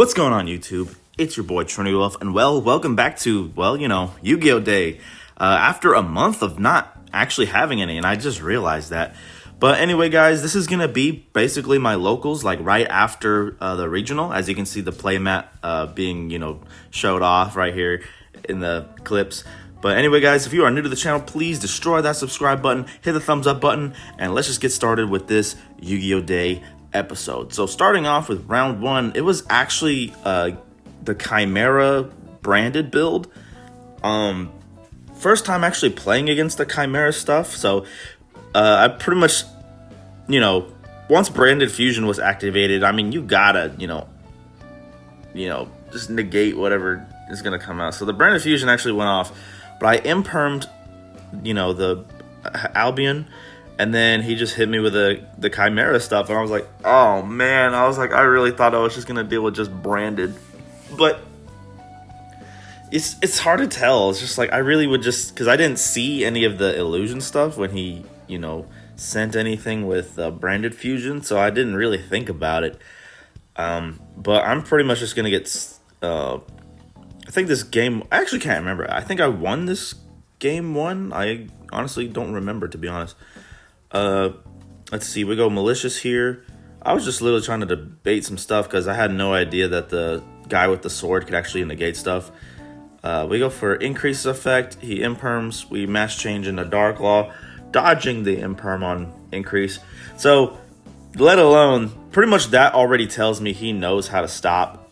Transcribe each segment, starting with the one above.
What's going on, YouTube? It's your boy Trinity Wolf, and welcome back to, Yu-Gi-Oh! Day. After a month of not actually having any, and I just realized that. But anyway, guys, this is going to be basically my locals, like right after the regional. As you can see, the playmat being, showed off right here in the clips. But anyway, guys, if you are new to the channel, please destroy that subscribe button, hit the thumbs up button, and let's just get started with this Yu-Gi-Oh! Day episode. So starting off with round one, it was actually the Chimera branded build. First time actually playing against the Chimera stuff. So I pretty much, once branded fusion was activated, I mean, you gotta, just negate whatever is gonna come out. So the branded fusion actually went off, but I impermed, the Albion. And then he just hit me with the Chimera stuff, and I was like, oh man, I really thought I was just gonna deal with just branded, but it's hard to tell. It's just like I really would just, because I didn't see any of the illusion stuff when he sent anything with branded fusion, so I didn't really think about it. But I'm pretty much just gonna get. I think this game, I actually can't remember. I think I won this game one. I honestly don't remember, to be honest. Let's see, we go malicious here. I was just literally trying to debate some stuff because I had no idea that the guy with the sword could actually negate stuff. We go for increase effect. He imperms. We mass change into Dark Law, dodging the imperm on increase. So, let alone, pretty much that already tells me he knows how to stop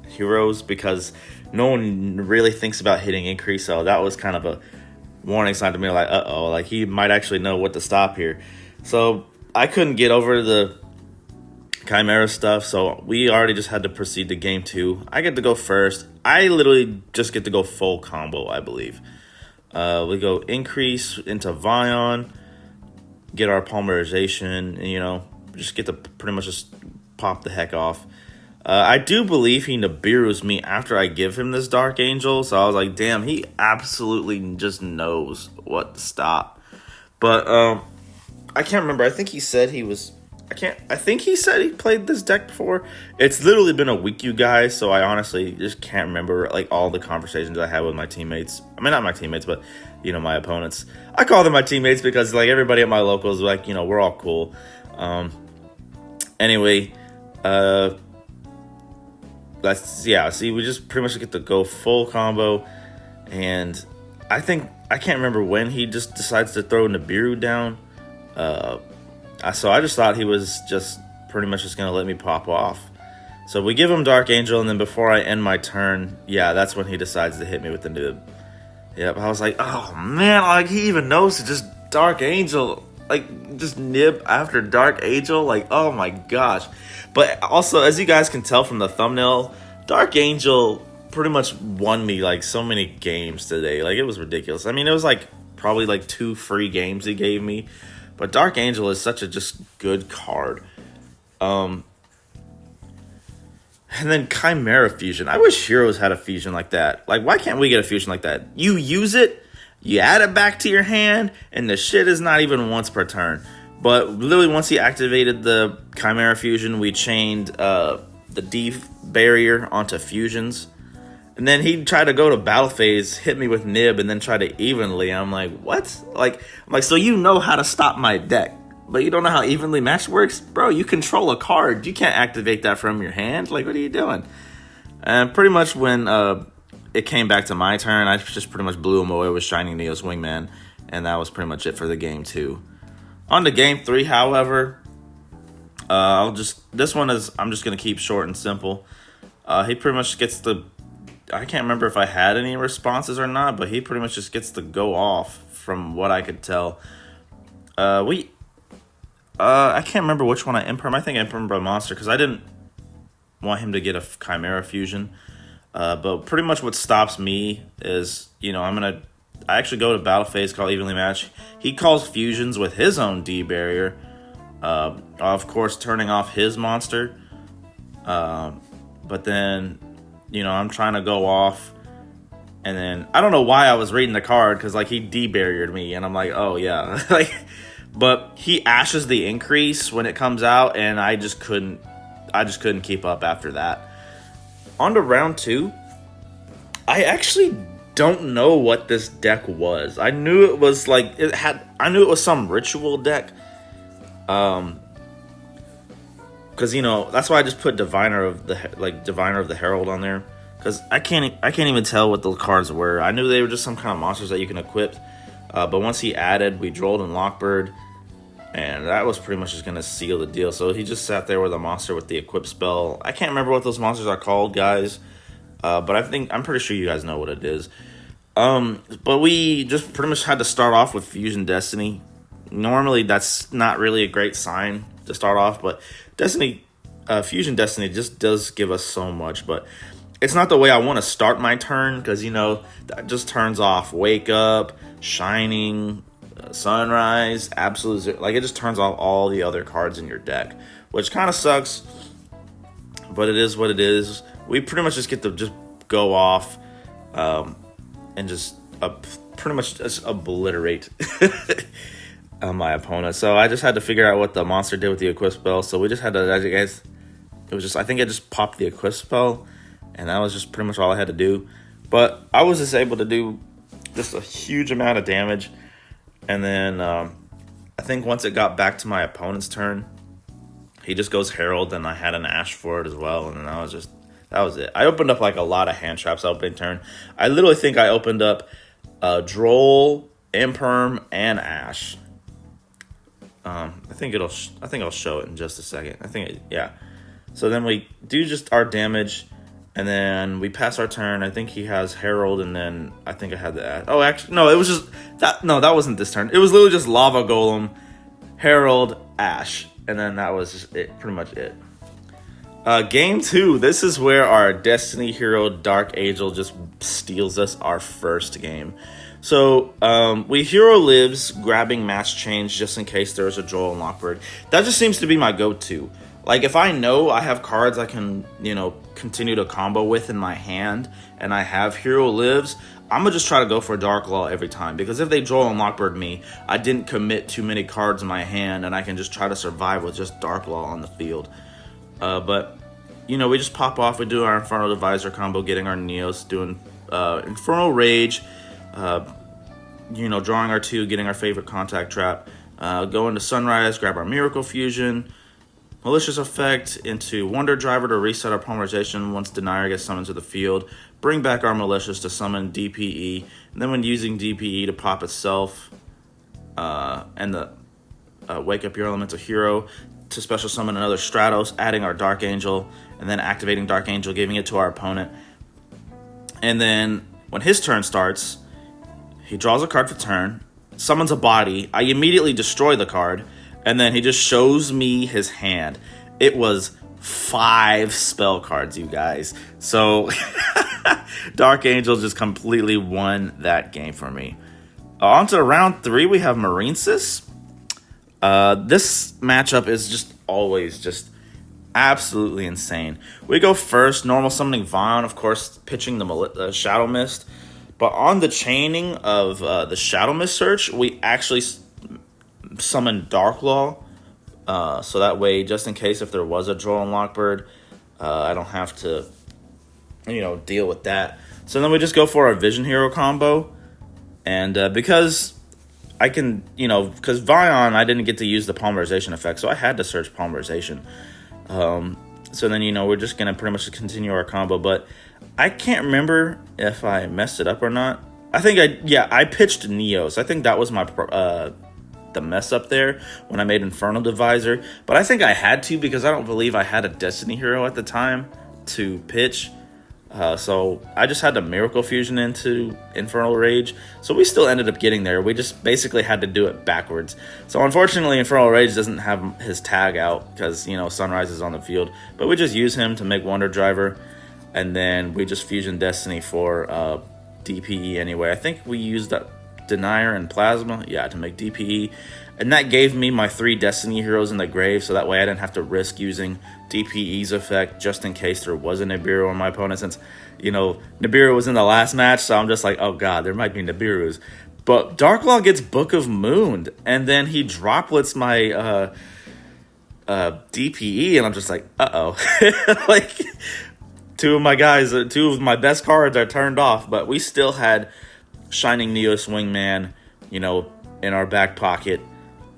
heroes, because no one really thinks about hitting increase. So that was kind of a warning sign to me, like, uh-oh, like he might actually know what to stop here. So I couldn't get over the Chimera stuff, so we already just had to proceed to game two. I get to go first. I literally just get to go full combo, I believe. We go increase into Vion, get our polymerization, and, just get to pretty much just pop the heck off. I do believe he Nibiru's me after I give him this Dark Angel, so I was like, damn, he absolutely just knows what to stop. But I can't remember. I think he said he was. I think he said he played this deck before. It's literally been a week, you guys, so I honestly just can't remember like all the conversations I had with my teammates. I mean, not my teammates, but my opponents. I call them my teammates because like everybody at my locals, like we're all cool. Anyway, see, we just pretty much get to go full combo, and I can't remember when he just decides to throw Nibiru down. So I just thought he was just pretty much just gonna let me pop off. So we give him Dark Angel, and then before I end my turn, that's when he decides to hit me with the nib. Yep, I was like, oh man, like he even knows to just Dark Angel, like just nib after Dark Angel, like oh my gosh. But also, as you guys can tell from the thumbnail, Dark Angel pretty much won me like so many games today. Like it was ridiculous. I mean, it was like probably like 2 free games he gave me. But Dark Angel is such a just good card. And then Chimera Fusion. I wish Heroes had a fusion like that. Like, why can't we get a fusion like that? You use it, you add it back to your hand, and the shit is not even once per turn. But literally once he activated the Chimera Fusion, we chained the D barrier onto fusions. And then he tried to go to battle phase, hit me with nib, and then try to evenly. I'm like, what? I'm like, so you know how to stop my deck, but you don't know how evenly match works? Bro, you control a card. You can't activate that from your hand. Like, what are you doing? And pretty much when it came back to my turn, I just pretty much blew him away with Shining Neo's Wingman. And that was pretty much it for the game 2. On to game 3, however, I'm just going to keep short and simple. He pretty much gets I can't remember if I had any responses or not, but he pretty much just gets to go off from what I could tell. I can't remember which one I imperm. I think I impermed by monster because I didn't want him to get a Chimera Fusion. But pretty much what stops me is, I actually go to battle phase, call evenly match. He calls fusions with his own D barrier. Of course, turning off his monster. But then, I'm trying to go off. And then, I don't know why I was reading the card, because, he D-barriered me. And I'm like, oh, yeah. But he ashes the increase when it comes out, and I just couldn't I just couldn't keep up after that. On to round 2. I actually don't know what this deck was. I knew it was like I knew it was some ritual deck. Because that's why I just put Diviner of the Herald on there. Because I can't even tell what the cards were. I knew they were just some kind of monsters that you can equip. But once he added, we Drolled and Lockbird, and that was pretty much just gonna seal the deal. So he just sat there with a monster with the equip spell. I can't remember what those monsters are called, guys. But I'm pretty sure you guys know what it is. But we just pretty much had to start off with Fusion Destiny. Normally, that's not really a great sign to start off, but Fusion Destiny just does give us so much. But it's not the way I want to start my turn, because that just turns off Wake Up, Shining, Sunrise, Absolute Zero. Like, it just turns off all the other cards in your deck, which kind of sucks, but it is what it is. We pretty much just get to just go off and just pretty much just obliterate my opponent. So I just had to figure out what the monster did with the equip spell. So we just had to, I think I just popped the equip spell, and that was just pretty much all I had to do. But I was just able to do just a huge amount of damage. And then I think once it got back to my opponent's turn, he just goes Herald, and I had an Ash for it as well. And then that was it. I opened up like a lot of hand traps opening turn. I literally think I opened up Droll, Imperm, and Ash. I think I'll show it in just a second. Yeah. So then we do just our damage, and then we pass our turn. I think he has Herald, and then I think I had the Ash. Oh, actually, no, it was just that. No, that wasn't this turn. It was literally just Lava Golem, Herald, Ash, and then that was just it. Pretty much it. Game 2. This is where our Destiny hero Dark Angel just steals us our first game. So we hero lives, grabbing match change just in case there's a Droll and Lockbird. That just seems to be my go-to. Like, if I know I have cards I can, continue to combo with in my hand, and I have hero lives, I'm going to just try to go for Dark Law every time. Because if they Droll and Lockbird me, I didn't commit too many cards in my hand, and I can just try to survive with just Dark Law on the field. But, we just pop off. We do our Infernal Divisor combo, getting our Neos, doing Infernal Rage, drawing our 2, getting our favorite Contact Trap, go into Sunrise, grab our Miracle Fusion, Malicious Effect into Wonder Driver to reset our Polymerization once Denier gets summoned to the field, bring back our Malicious to summon DPE, and then when using DPE to pop itself, and the Wake Up Your Elemental Hero to special summon another Stratos, adding our Dark Angel, and then activating Dark Angel, giving it to our opponent. And then when his turn starts, he draws a card for turn, summons a body, I immediately destroy the card, and then he just shows me his hand. It was 5 spell cards, you guys. So Dark Angel just completely won that game for me. On to round 3, we have Marinesis. This matchup is just always just absolutely insane. We go first, normal summoning Vaughn, of course, pitching the Shadow Mist. But on the chaining of the Shadow Mist search, we actually summon Dark Law. So that way, just in case if there was a Droll and Lockbird, I don't have to, deal with that. So then we just go for our Vision Hero combo. And because I can, because Vion, I didn't get to use the Polymerization effect, so I had to search Polymerization. So then, we're just going to pretty much continue our combo. But I can't remember if I messed it up or not. I think I pitched Neos. I think that was my the mess up there when I made Infernal Divisor. But I think I had to, because I don't believe I had a Destiny hero at the time to pitch. So I just had to Miracle Fusion into Infernal Rage. So we still ended up getting there. We just basically had to do it backwards. So unfortunately, Infernal Rage doesn't have his tag out because, Sunrise is on the field. But we just use him to make Wonder Driver. And then we just Fusion Destiny for DPE anyway. I think we used that Denier and Plasma, to make DPE. And that gave me my 3 Destiny heroes in the grave, so that way I didn't have to risk using DPE's effect just in case there was a Nibiru on my opponent, since, Nibiru was in the last match, so I'm just like, oh god, there might be Nibirus. But Darklaw gets Book of Moon, and then he droplets my DPE, and I'm just like, uh-oh. Like, two of my best cards are turned off, but we still had Shining Neos Wingman, in our back pocket.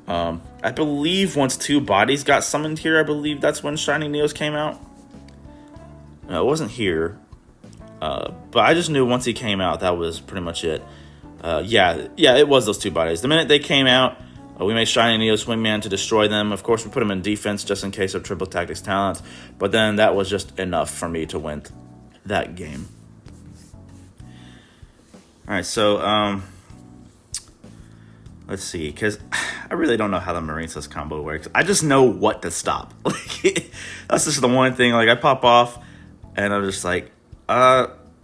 I believe once two bodies got summoned here, I believe that's when Shining Neos came out. No, it wasn't here. But I just knew once he came out, that was pretty much it. Yeah, it was those two bodies. The minute they came out, we made Shining Neos Wingman to destroy them. Of course, we put him in defense just in case of triple tactics talents. But then that was just enough for me to win that game. Alright, so, let's see, because I really don't know how the Marinesis combo works. I just know what to stop. Like, that's just the one thing. Like, I pop off, and I'm just like,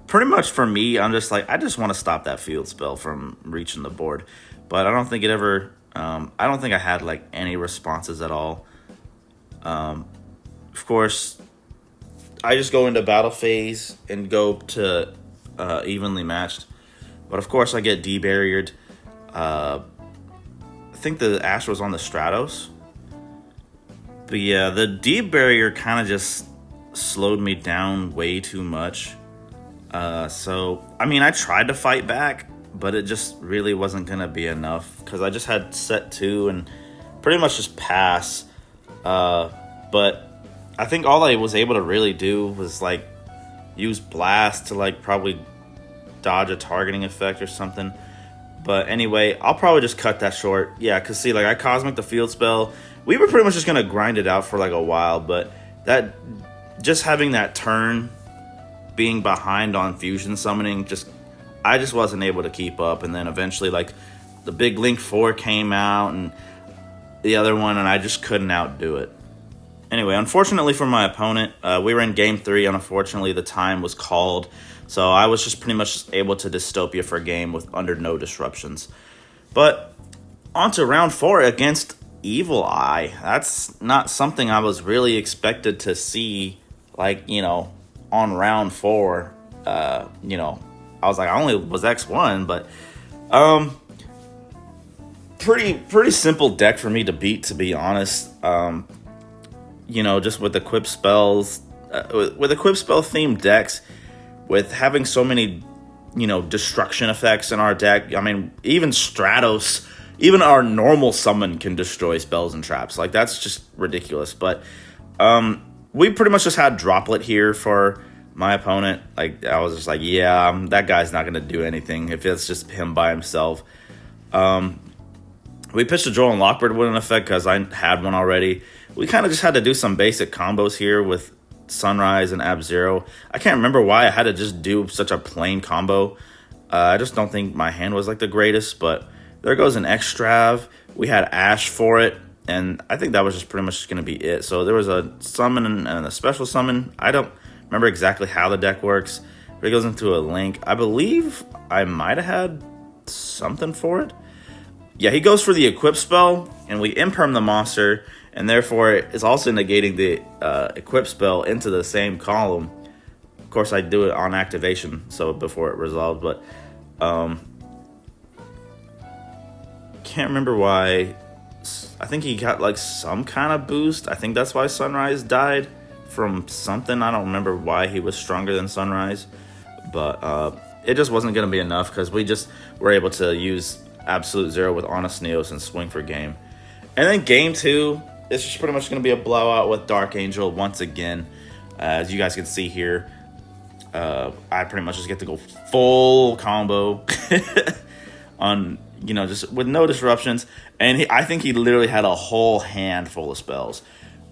pretty much for me, I'm just like, I just want to stop that field spell from reaching the board. But I don't think it ever, I don't think I had, like, any responses at all. Of course, I just go into battle phase and go to evenly matched. But of course, I get debarriered. I think the Ash was on the Stratos. But yeah, the debarrier kind of just slowed me down way too much. So, I mean, I tried to fight back, but it just really wasn't going to be enough. Because I just had set 2 and pretty much just pass. But I think all I was able to really do was, like, use Blast to, like, probably dodge a targeting effect or something. But anyway, I'll probably just cut that short. Yeah, because see, like, I Cosmic the field spell. We were pretty much just going to grind it out for, like, a while. But that, just having that turn, being behind on fusion summoning, I just wasn't able to keep up. And then eventually, like, the big Link 4 came out and the other one, and I just couldn't outdo it. Anyway, unfortunately for my opponent, we were in Game 3, and unfortunately the time was called. So I was just pretty much able to dystopia for a game with under no disruptions. But on to round 4 against Evil Eye. That's not something I was really expected to see, like, on round 4. I was like, I only was X1, but pretty simple deck for me to beat, to be honest. Just with equip spells, with equip spell themed decks, with having so many, destruction effects in our deck. I mean, even Stratos, even our normal summon can destroy spells and traps. Like, that's just ridiculous. But we pretty much just had Droplet here for my opponent. Like, I was just like, yeah, that guy's not going to do anything if it's just him by himself. We pitched a Joel and Lockbird with an effect because I had one already. We kind of just had to do some basic combos here with Sunrise and Ab-Zero. I can't remember why I had to just do such a plain combo. I just don't think my hand was like the greatest, but there goes an Extrav. We had Ash for it, and I think that was just pretty much going to be it. So there was a summon and a special summon. I don't remember exactly how the deck works, but it goes into a Link. I believe I might have had something for it. Yeah, he goes for the equip spell, and we imperm the monster, and therefore it's also negating the equip spell into the same column. Of course, I do it on activation, so before it resolved, but can't remember why. I think he got like some kind of boost. I think that's why Sunrise died from something. I don't remember why he was stronger than Sunrise, but it just wasn't going to be enough because we just were able to use Absolute Zero with Honest Neos and swing for game. And then game 2, it's just pretty much going to be a blowout with Dark Angel once again. As you guys can see here, I pretty much just get to go full combo on, just with no disruptions. And I think he literally had a whole hand full of spells.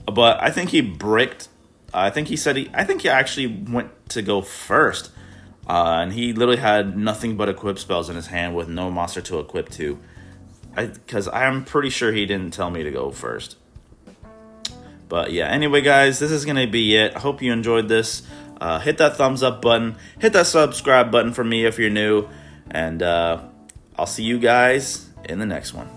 But I think he bricked. I think he actually went to go first. And he literally had nothing but equip spells in his hand with no monster to equip to. Because I'm pretty sure he didn't tell me to go first. But yeah, anyway, guys, this is going to be it. I hope you enjoyed this. Hit that thumbs up button. Hit that subscribe button for me if you're new. And I'll see you guys in the next one.